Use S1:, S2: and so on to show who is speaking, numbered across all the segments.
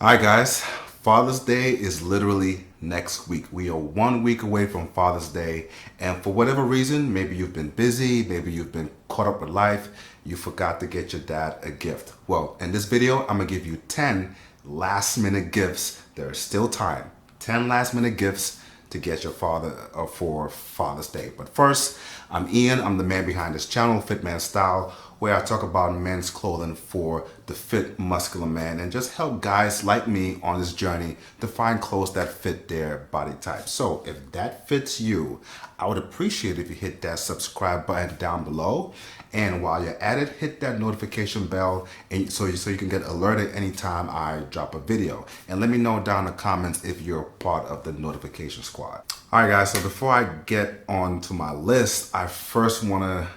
S1: Alright guys, Father's Day is literally next week. We are 1 week away from Father's Day, and for whatever reason, maybe you've been busy, maybe you've been caught up with life, you forgot to get your dad a gift. Well, in this video, I'm gonna give you 10 last minute gifts. There is still time. 10 last minute gifts to get your father for Father's Day. But first, I'm Ian. I'm the man behind this channel, Fit Man Style, where I talk about men's clothing for the fit, muscular man and just help guys like me on this journey to find clothes that fit their body type. So if that fits you, I would appreciate if you hit that subscribe button down below. And while you're at it, hit that notification bell and so you can get alerted anytime I drop a video. And let me know down in the comments if you're part of the notification squad. All right, guys, so before I get on to my list, I first want to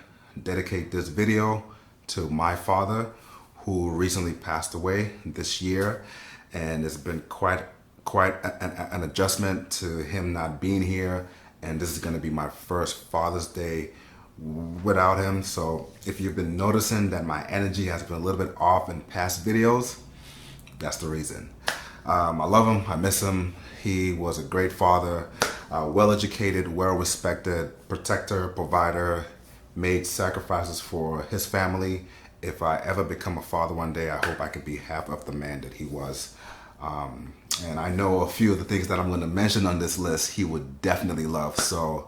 S1: dedicate this video to my father, who recently passed away this year. And it's been quite an adjustment to him not being here. And this is going to be my first Father's Day without him. So if you've been noticing that my energy has been a little bit off in past videos, that's the reason. I love him. I miss him. He was a great father, well-educated, well-respected, protector, provider, made sacrifices for his family. If I ever become a father one day, I hope I could be half of the man that he was. And I know a few of the things that I'm going to mention on this list he would definitely love. So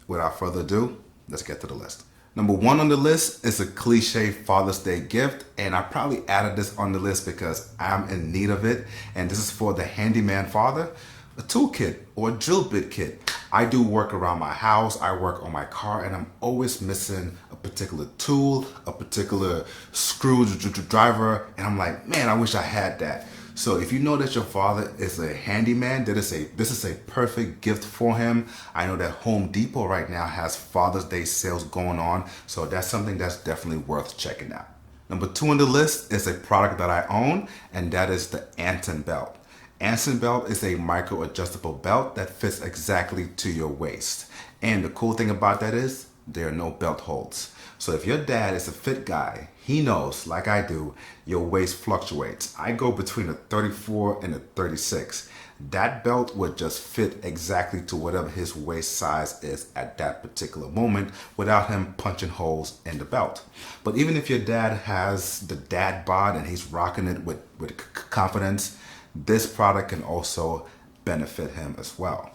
S1: without further ado, let's get to the list. Number one on the list is a cliche Father's Day gift, and I probably added this on the list because I'm in need of it, and this is for the handyman father. A tool kit or a drill bit kit. I do work around my house, I work on my car, and I'm always missing a particular tool, a particular screwdriver, and I'm like, man, I wish I had that. So if you know that your father is a handyman, this is a perfect gift for him. I know that Home Depot right now has Father's Day sales going on, so that's something that's definitely worth checking out. Number two on the list is a product that I own, and that is the Anton belt. Anton belt is a micro adjustable belt that fits exactly to your waist. And the cool thing about that is there are no belt holds. So if your dad is a fit guy, he knows, like I do, your waist fluctuates. I go between a 34 and a 36. That belt would just fit exactly to whatever his waist size is at that particular moment without him punching holes in the belt. But even if your dad has the dad bod and he's rocking it with confidence, this product can also benefit him as well.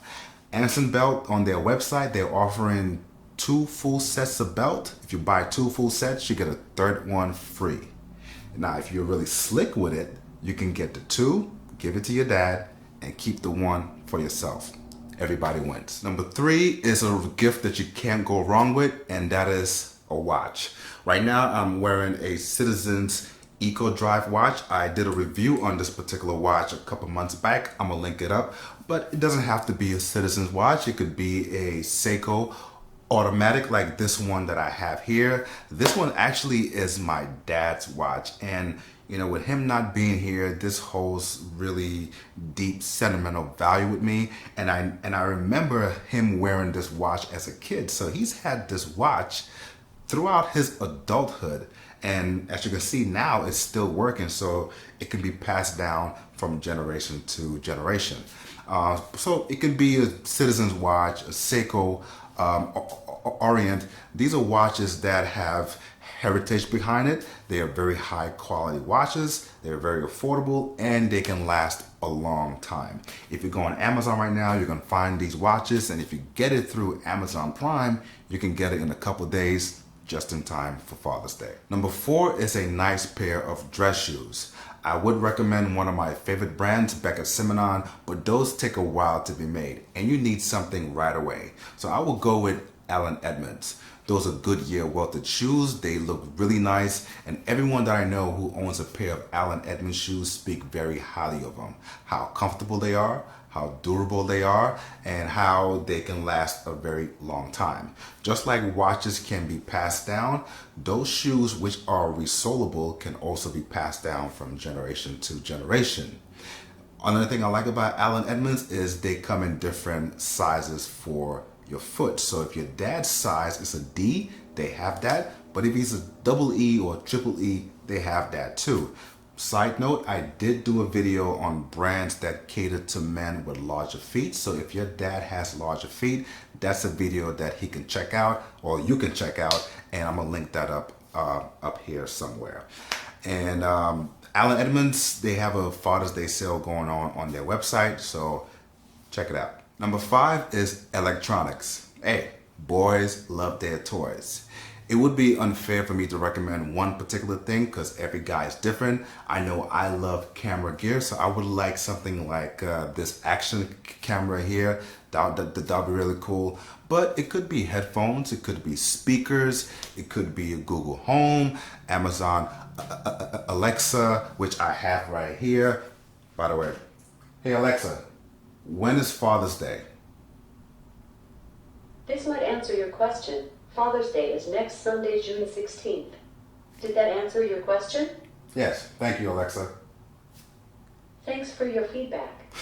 S1: Anton Belt, on their website, they're offering 2 full sets of belt. If you buy 2 full sets, you get a third one free. Now, if you're really slick with it, you can get the 2, give it to your dad, and keep the 1 for yourself. Everybody wins. Number 3 is a gift that you can't go wrong with, and that is a watch. Right now, I'm wearing a Citizen's Eco Drive watch. I did a review on this particular watch a couple months back. I'm gonna link it up, but it doesn't have to be a Citizen's watch. It could be a Seiko automatic like this one that I have here. This one actually is my dad's watch, and you know, with him not being here, this holds really deep sentimental value with me. And I remember him wearing this watch as a kid, so he's had this watch throughout his adulthood. And as you can see now, it's still working, so it can be passed down from generation to generation. So it can be a Citizen's watch, a Seiko, Orient. These are watches that have heritage behind it. They are very high quality watches. They're very affordable, and they can last a long time. If you go on Amazon right now, you're gonna find these watches, and if you get it through Amazon Prime, you can get it in a couple days, just in time for Father's Day. Number 4 is a nice pair of dress shoes. I would recommend one of my favorite brands, Becca Simonon, but those take a while to be made, and you need something right away. So I will go with Allen Edmonds. Those are Goodyear welted shoes. They look really nice, and everyone that I know who owns a pair of Allen Edmonds shoes speak very highly of them. How comfortable they are, how durable they are, and how they can last a very long time. Just like watches can be passed down, those shoes which are resolable can also be passed down from generation to generation. Another thing I like about Allen Edmonds is they come in different sizes for your foot. So if your dad's size is a D, they have that. But if he's a double E or triple E, they have that too. Side note, I did do a video on brands that cater to men with larger feet. So if your dad has larger feet, that's a video that he can check out, or you can check out, and I'm gonna link that up here somewhere. And Allen Edmonds, they have a Father's Day sale going on their website, so check it out. Number 5 is electronics. Hey, boys love their toys. It would be unfair for me to recommend one particular thing because every guy is different. I know I love camera gear, so I would like something like this action camera here. That would be really cool. But it could be headphones, it could be speakers, it could be Google Home, Amazon Alexa, which I have right here. By the way, hey Alexa, when is Father's Day?
S2: This might answer your question. Father's Day is next Sunday, June 16th. Did that answer your question?
S1: Yes, thank you, Alexa.
S2: Thanks for your feedback.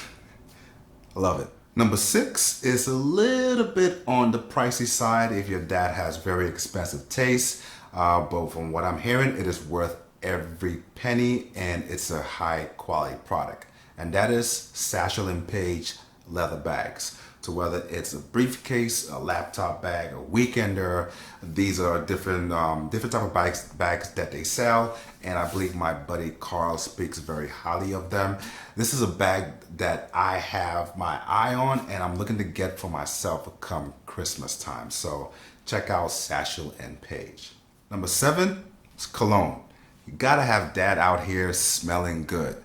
S1: I love it. Number 6 is a little bit on the pricey side if your dad has very expensive taste. But from what I'm hearing, it is worth every penny and it's a high quality product. And that is Satchel and Page leather bags. So whether it's a briefcase, a laptop bag, a weekender, these are different type of bags that they sell. And I believe my buddy Carl speaks very highly of them. This is a bag that I have my eye on and I'm looking to get for myself come Christmas time. So check out Satchel and Page. Number 7 is cologne. You gotta have dad out here smelling good.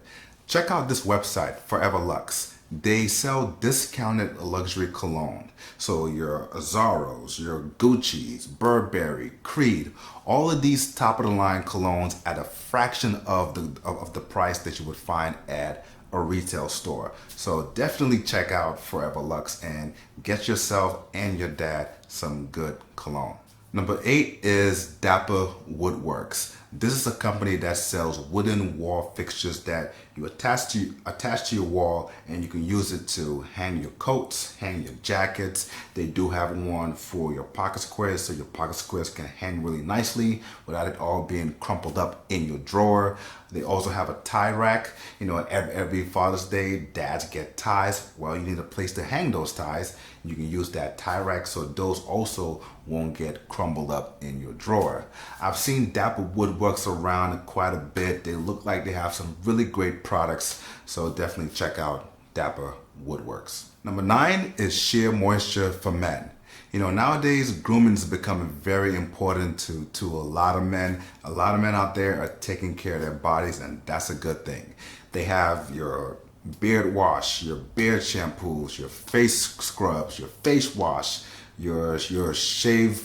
S1: Check out this website, Forever Luxe. They sell discounted luxury cologne. So your Azzaros, your Gucci's, Burberry, Creed, all of these top of the line colognes at a fraction of the price that you would find at a retail store. So definitely check out Forever Luxe and get yourself and your dad some good cologne. Number 8 is Dapper Woodworks. This is a company that sells wooden wall fixtures that you attach to your wall and you can use it to hang your coats, hang your jackets. They do have one for your pocket squares so your pocket squares can hang really nicely without it all being crumpled up in your drawer. They also have a tie rack. You know, every Father's Day, dads get ties. Well, you need a place to hang those ties. You can use that tie rack so those also won't get crumbled up in your drawer. I've seen Dapper Woodworks around quite a bit. They look like they have some really great products, so definitely check out Dapper Woodworks. Number 9 is Sheer Moisture for Men. You know, nowadays grooming is becoming very important to a lot of men. A lot of men out there are taking care of their bodies and that's a good thing. They have your beard wash, your beard shampoos, your face scrubs, your face wash, your shave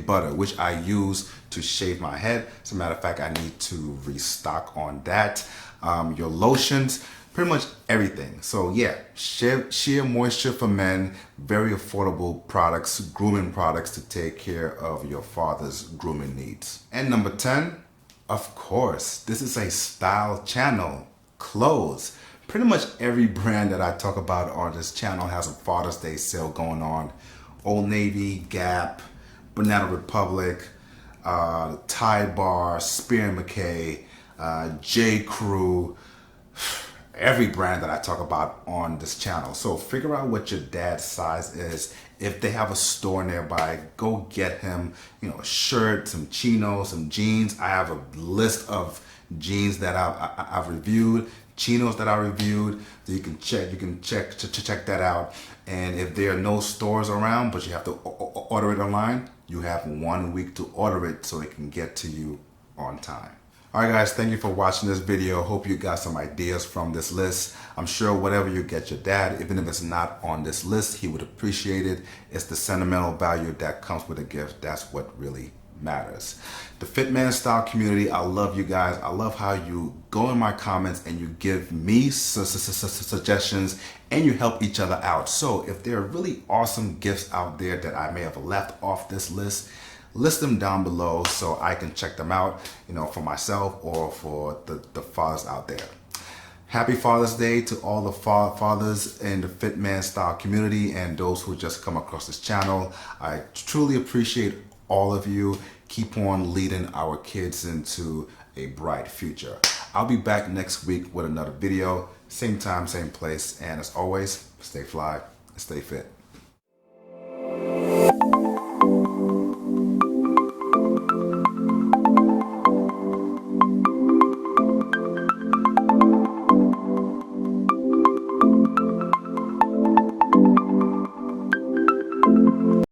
S1: butter, which I use to shave my head. As a matter of fact, I need to restock on that. Your lotions, pretty much everything. So yeah, Sheer Moisture for Men, very affordable products, grooming products to take care of your father's grooming needs. And number 10, of course, this is a style channel, clothes. Pretty much every brand that I talk about on this channel has a Father's Day sale going on. Old Navy, Gap, Banana Republic, Tide Bar, Spear McKay, J. Crew, every brand that I talk about on this channel. So figure out what your dad's size is. If they have a store nearby, go get him, you know, a shirt, some chinos, some jeans. I have a list of jeans that I've reviewed, chinos that I reviewed. So you can check that out. And if there are no stores around, but you have to order it online, you have 1 week to order it so it can get to you on time. All right, guys, thank you for watching this video. Hope you got some ideas from this list. I'm sure whatever you get your dad, even if it's not on this list, he would appreciate it. It's the sentimental value that comes with a gift. That's what really matters. The Fit Man Style community, I love you guys. I love how you go in my comments and you give me suggestions and you help each other out. So if there are really awesome gifts out there that I may have left off this list, list them down below so I can check them out, you know, for myself or for the fathers out there. Happy Father's Day to all the fathers in the Fit Man Style community and those who just come across this channel. I truly appreciate all of you. Keep on leading our kids into a bright future. I'll be back next week with another video. Same time, same place. And as always, stay fly, stay fit.